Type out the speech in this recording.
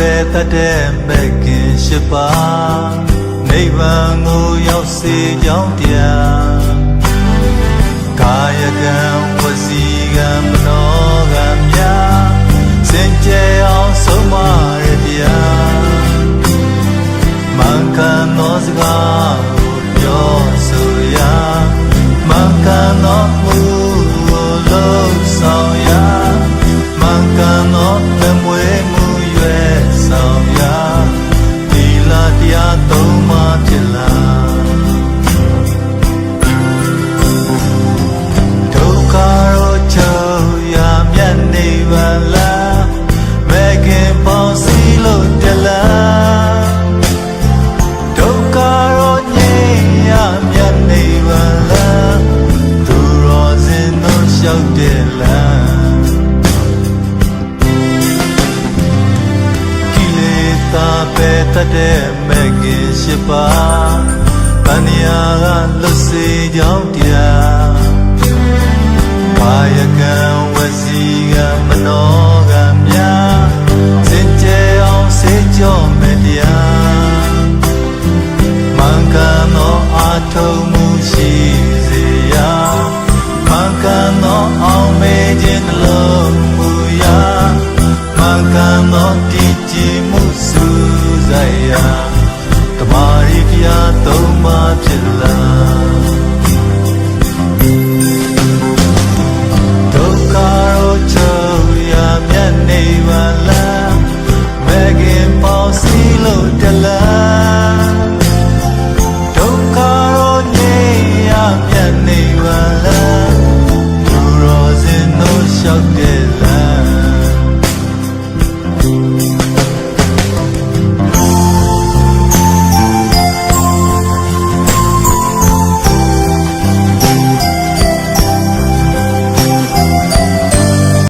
တတ်တဲ့မဲ့ခင်ရှိပါနိဗ္ဗာန်ကိုရောက်စေကြောင်းတရားကာယကံဝစီကံမနောကံများစင်ကြယ်အောင်ဆုံးမရတရားမှန်ကန်သောစကားကိုပြောဆိုရာမှန်ကန်သောမှုကိုလုပ်ဆောင်ရာမှန်ကန်သောသံွေမှုရွယ်ဆောင်ရာဒီလာတရားသုံးပါးဖြစ်လာဒုက္ခရောချုပ်ရာမြတ်နိဗ္ဗာန်လာမဲ့ခင်ပေါင်းစည်းလို့တလားဒုက္ခရောငြိမ်းရာမြတ်နိဗ္ဗာန်လာသူတော်စင်တို့လျှောက်တဲ့လားပဲတတ်တဲ့မဲ့ခင်ရှိပါဗန္ဓာကလွတ်စေကြောင်းတရားကာယကံဝစီကံမနောကံများစင်ကြယ်အောင်စေကြောမဲ့တရားမှန်ကန်သောအာထုံမှုရှိစေရာမှန်ကန်သောအောင်မေခြင်းနှလုံးမူရာမှန်ကန်သောတည်ကြည်မှုစုဆိုင်ရာတမာရီတရားသုံးပါးဖြစ်လာဒုက္ခရောချုပ်ရာမြတ်နိဗ္ဗာန်လာမဲ့ခင်ပေါင်းစည်းလို့တလား